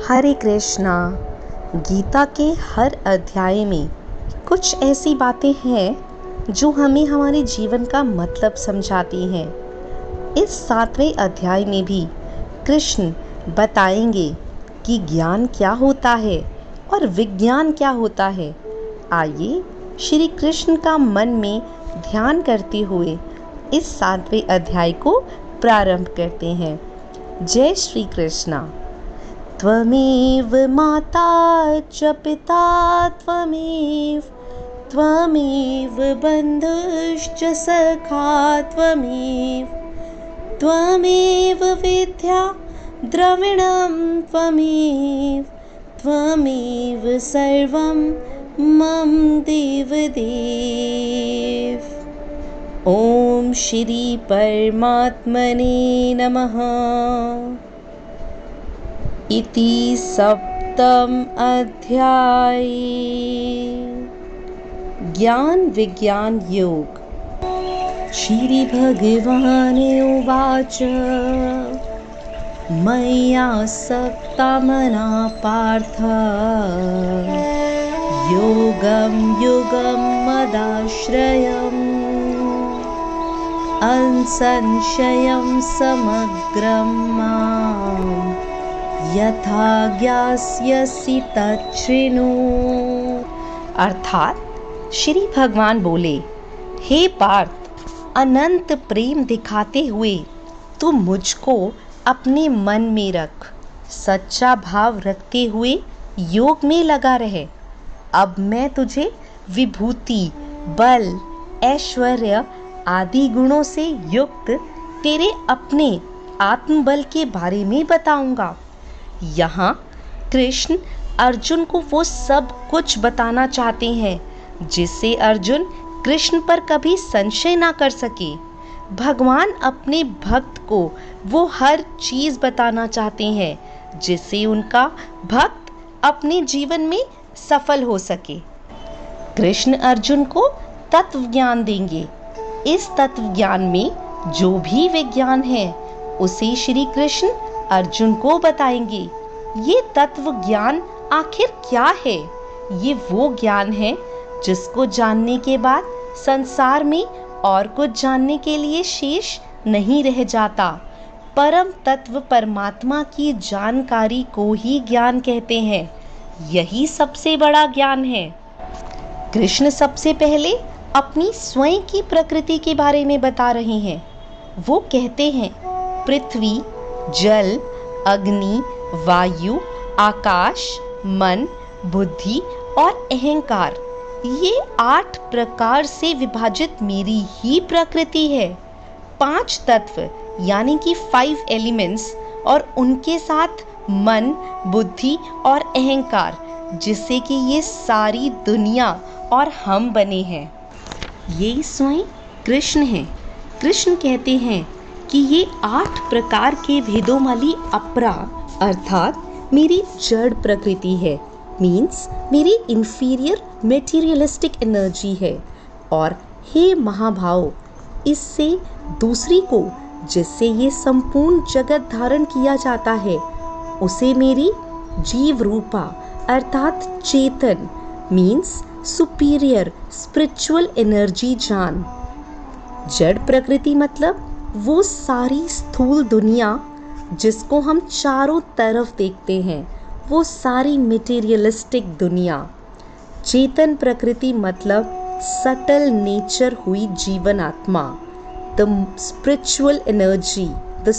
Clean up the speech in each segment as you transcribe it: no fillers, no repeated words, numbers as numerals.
हरे कृष्णा। गीता के हर अध्याय में कुछ ऐसी बातें हैं जो हमें हमारे जीवन का मतलब समझाती हैं। इस 7वें अध्याय में भी कृष्ण बताएंगे कि ज्ञान क्या होता है और विज्ञान क्या होता है। आइए श्री कृष्ण का मन में ध्यान करते हुए इस 7वें अध्याय को प्रारंभ करते हैं। जय श्री कृष्णा। त्वमेव माता च पिता त्वमेव बन्धुश्च सखा त्वमेव विद्या द्रविणं त्वमेव सर्वं मम देवदेव। ओम श्री परमात्मने नमः। इति 7म् अध्याय। ज्ञान विज्ञान योग। श्री भगवान उवाच मय्यासक्ता मना पार्थ योगं युगं मदाश्रयम् असंशयं समग्रं माम् यथा ज्ञास्यसि तच्छृणु। अर्थात श्री भगवान बोले, हे पार्थ, अनंत प्रेम दिखाते हुए तू मुझको अपने मन में रख, सच्चा भाव रखते हुए योग में लगा रहे। अब मैं तुझे विभूति, बल, ऐश्वर्य आदि गुणों से युक्त तेरे अपने आत्मबल के बारे में बताऊंगा। यहाँ कृष्ण अर्जुन को वो सब कुछ बताना चाहते हैं जिससे अर्जुन कृष्ण पर कभी संशय ना कर सके। भगवान अपने भक्त को वो हर चीज बताना चाहते हैं जिससे उनका भक्त अपने जीवन में सफल हो सके। कृष्ण अर्जुन को तत्व ज्ञान देंगे। इस तत्व ज्ञान में जो भी विज्ञान है उसे श्री कृष्ण अर्जुन को बताएंगे। ये तत्व ज्ञान आखिर क्या है? ये वो ज्ञान है जिसको जानने के बाद संसार में और कुछ जानने के लिए शेष नहीं रह जाता। परम तत्व परमात्मा की जानकारी को ही ज्ञान कहते हैं। यही सबसे बड़ा ज्ञान है। कृष्ण सबसे पहले अपनी स्वयं की प्रकृति के बारे में बता रहे हैं। वो कहते हैं, पृथ्वी, जल, अग्नि, वायु, आकाश, मन, बुद्धि और अहंकार, ये 8 प्रकार से विभाजित मेरी ही प्रकृति है। 5 तत्व यानी कि 5 एलिमेंट्स और उनके साथ मन, बुद्धि और अहंकार, जिससे कि ये सारी दुनिया और हम बने हैं। ये स्वयं कृष्ण हैं। कृष्ण कहते हैं कि ये 8 प्रकार के भेदों वाली अपरा अर्थात मेरी जड़ प्रकृति है, मीन्स मेरी इंफीरियर मेटीरियलिस्टिक एनर्जी है। और हे महाभाव, इससे दूसरी को जिससे ये संपूर्ण जगत धारण किया जाता है उसे मेरी जीव रूपा अर्थात चेतन मीन्स सुपीरियर स्पिरिचुअल एनर्जी जान। जड़ प्रकृति मतलब वो सारी स्थूल दुनिया जिसको हम चारों तरफ देखते हैं, वो सारी मटेरियलिस्टिक दुनिया। चेतन प्रकृति मतलब सटल नेचर हुई जीवन आत्मा, the spiritual energy, the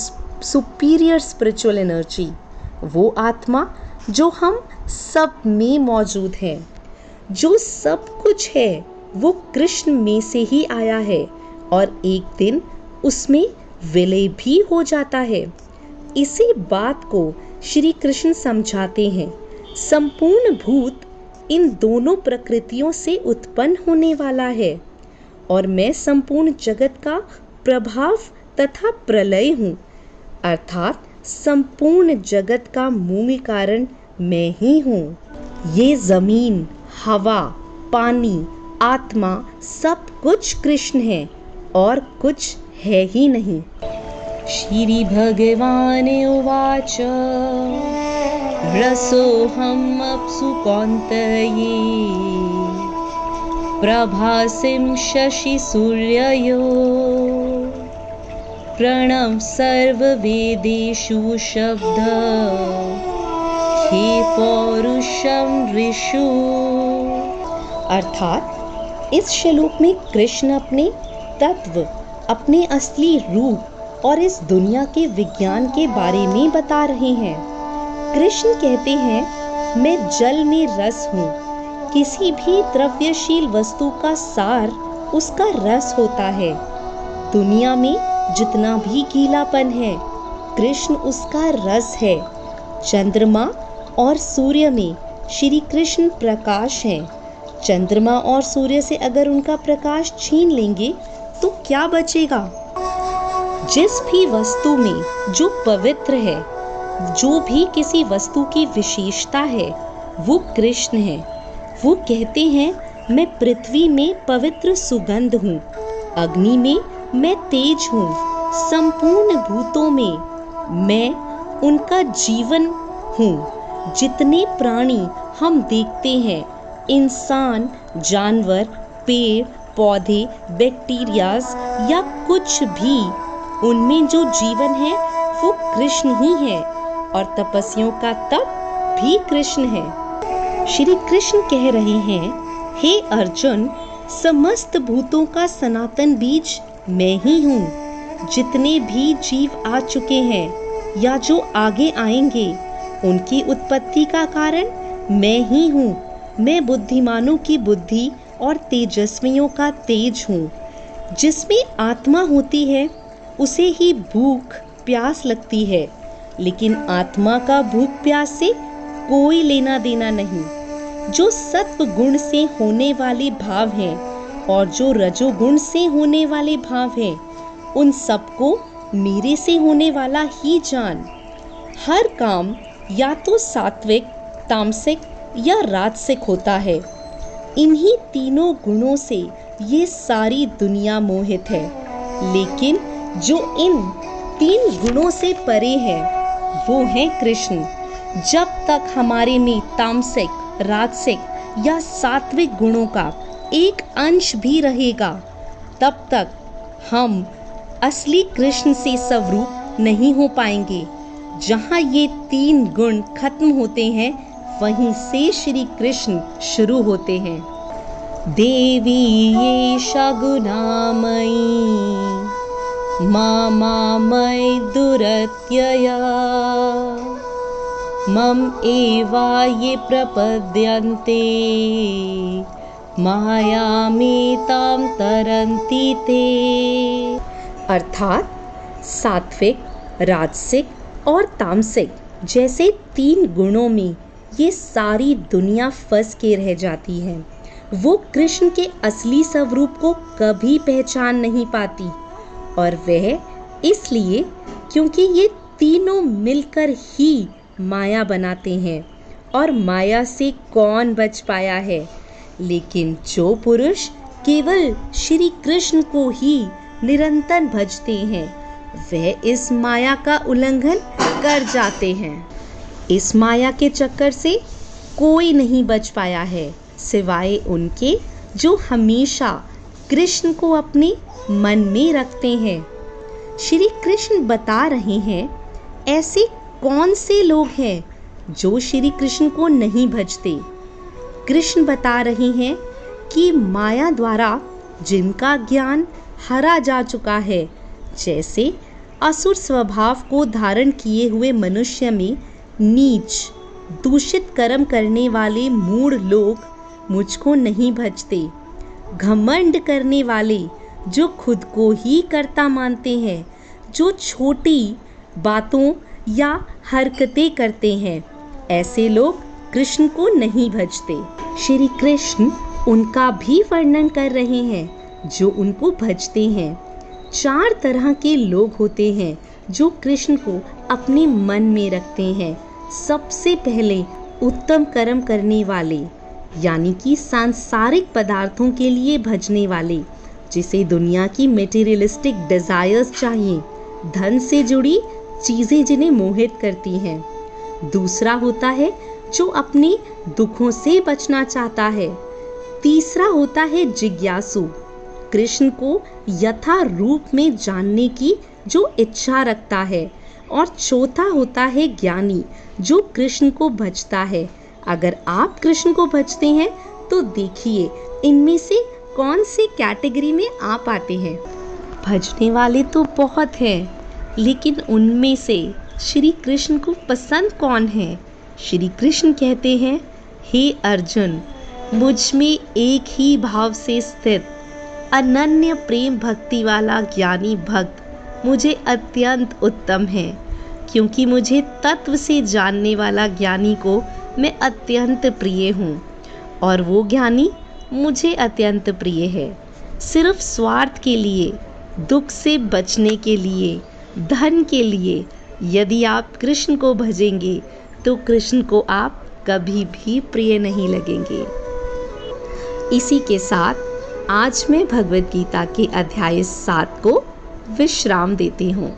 superior spiritual energy, वो आत्मा जो हम सब में मौजूद है। जो सब कुछ है वो कृष्ण में से ही आया है और एक दिन उसमें विलय भी हो जाता है। इसी बात को श्री कृष्ण समझाते हैं। संपूर्ण भूत इन दोनों प्रकृतियों से उत्पन्न होने वाला है और मैं संपूर्ण जगत का प्रभाव तथा प्रलय हूँ, अर्थात संपूर्ण जगत का मूल कारण मैं ही हूँ। ये जमीन, हवा, पानी, आत्मा सब कुछ कृष्ण है और कुछ है ही नहीं। श्री भगवान उवाच रसोऽहम् अप्सु कौन्तेये प्रभासिं शशिसूर्ययो प्रणव सर्ववेदेषु शब्द हे पौरुषम ऋषु। अर्थात इस श्लोक में कृष्ण अपने तत्व, अपने असली रूप और इस दुनिया के विज्ञान के बारे में बता रहे हैं। कृष्ण कहते हैं, मैं जल में रस हूँ। किसी भी द्रव्यशील वस्तु का सार उसका रस होता है। दुनिया में जितना भी गीलापन है, कृष्ण उसका रस है। चंद्रमा और सूर्य में श्री कृष्ण प्रकाश हैं। चंद्रमा और सूर्य से अगर उनका प्रकाश छीन लेंगे तो क्या बचेगा? जिस भी वस्तु में जो पवित्र है, जो भी किसी वस्तु की विशेषता है, वो कृष्ण है। वो कहते हैं, मैं पृथ्वी में पवित्र सुगंध हूँ, अग्नि में मैं तेज हूँ, संपूर्ण भूतों में मैं उनका जीवन हूँ। जितने प्राणी हम देखते हैं, इंसान, जानवर, पेड़ पौधे, बैक्टीरियाज या कुछ भी, उनमें जो जीवन है वो कृष्ण ही है और तपस्वियों का तप भी कृष्ण है। श्री कृष्ण कह रहे हैं, हे अर्जुन, समस्त भूतों का सनातन बीज मैं ही हूँ। जितने भी जीव आ चुके हैं या जो आगे आएंगे, उनकी उत्पत्ति का कारण मैं ही हूँ। मैं बुद्धिमानों की बुद्धि और तेजस्वियों का तेज हूँ। जिसमें आत्मा होती है उसे ही भूख प्यास लगती है, लेकिन आत्मा का भूख प्यास से कोई लेना देना नहीं। जो सत्व गुण से होने वाले भाव हैं और जो रजोगुण से होने वाले भाव हैं, उन सबको मेरे से होने वाला ही जान। हर काम या तो सात्विक, तामसिक या राजसिक होता है। इन्हीं तीनों गुणों से ये सारी दुनिया मोहित है, लेकिन जो इन 3 गुणों से परे है वो है कृष्ण। जब तक हमारे में तामसिक, राजसिक या सात्विक गुणों का एक अंश भी रहेगा, तब तक हम असली कृष्ण से स्वरूप नहीं हो पाएंगे। जहाँ ये 3 गुण खत्म होते हैं, वहीं से श्री कृष्ण शुरू होते हैं। देवी एषा गुणामयी मामामयी दुरत्यया मम एवा ये प्रपद्यन्ते मायामेतां तरन्ति ते। अर्थात सात्विक, राजसिक और तामसिक जैसे 3 गुणों में ये सारी दुनिया फंस के रह जाती है। वो कृष्ण के असली स्वरूप को कभी पहचान नहीं पाती, और वह इसलिए क्योंकि ये तीनों मिलकर ही माया बनाते हैं। और माया से कौन बच पाया है? लेकिन जो पुरुष केवल श्री कृष्ण को ही निरंतर भजते हैं, वह इस माया का उल्लंघन कर जाते हैं। इस माया के चक्कर से कोई नहीं बच पाया है, सिवाय उनके जो हमेशा कृष्ण को अपने मन में रखते हैं। श्री कृष्ण बता रहे हैं, ऐसे कौन से लोग हैं जो श्री कृष्ण को नहीं भजते। कृष्ण बता रहे हैं कि माया द्वारा जिनका ज्ञान हरा जा चुका है, जैसे असुर स्वभाव को धारण किए हुए मनुष्य में नीच, दूषित कर्म करने वाले मूढ़ लोग मुझको नहीं भजते। घमंड करने वाले जो खुद को ही कर्ता मानते हैं, जो छोटी बातों या हरकतें करते हैं, ऐसे लोग कृष्ण को नहीं भजते। श्री कृष्ण उनका भी वर्णन कर रहे हैं जो उनको भजते हैं। 4 तरह के लोग होते हैं जो कृष्ण को अपने मन में रखते हैं। सबसे पहले उत्तम कर्म करने वाले, यानी कि सांसारिक पदार्थों के लिए भजने वाले, जिसे दुनिया की मेटीरियलिस्टिक डिजायर्स चाहिए, धन से जुड़ी चीज़ें जिन्हें मोहित करती हैं। दूसरा होता है जो अपने दुखों से बचना चाहता है। तीसरा होता है जिज्ञासु, कृष्ण को यथा रूप में जानने की जो इच्छा रखता है। और चौथा होता है ज्ञानी, जो कृष्ण को भजता है। अगर आप कृष्ण को भजते हैं तो देखिए इनमें से कौन से कैटेगरी में आप आते हैं। भजने वाले तो बहुत हैं, लेकिन उनमें से श्री कृष्ण को पसंद कौन है? श्री कृष्ण कहते हैं, हे अर्जुन, मुझ में एक ही भाव से स्थित अनन्य प्रेम भक्ति वाला ज्ञानी भक्त मुझे अत्यंत उत्तम है, क्योंकि मुझे तत्व से जानने वाला ज्ञानी को मैं अत्यंत प्रिय हूँ और वो ज्ञानी मुझे अत्यंत प्रिय है। सिर्फ स्वार्थ के लिए, दुख से बचने के लिए, धन के लिए यदि आप कृष्ण को भजेंगे तो कृष्ण को आप कभी भी प्रिय नहीं लगेंगे। इसी के साथ आज मैं भगवद गीता के अध्याय 7 को विश्राम देती हूँ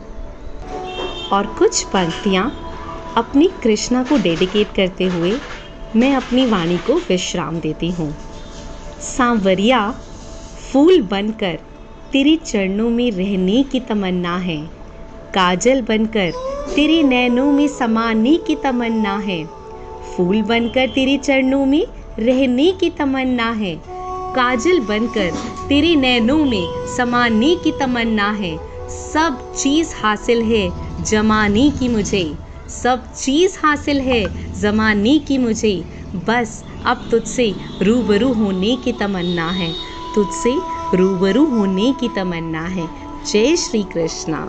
और कुछ पंक्तियाँ अपनी कृष्णा को डेडिकेट करते हुए मैं अपनी वाणी को विश्राम देती हूँ। सांवरिया, फूल बनकर तेरे चरणों में रहने की तमन्ना है, काजल बनकर तेरे नैनों में समाने की तमन्ना है। फूल बनकर तेरे चरणों में रहने की तमन्ना है, काजल बनकर तेरे नैनों में समाने की तमन्ना है। सब चीज़ हासिल है जमाने की मुझे, सब चीज़ हासिल है जमाने की मुझे। बस अब तुझसे रूबरू होने की तमन्ना है, तुझसे रूबरू होने की तमन्ना है। जय श्री कृष्णा।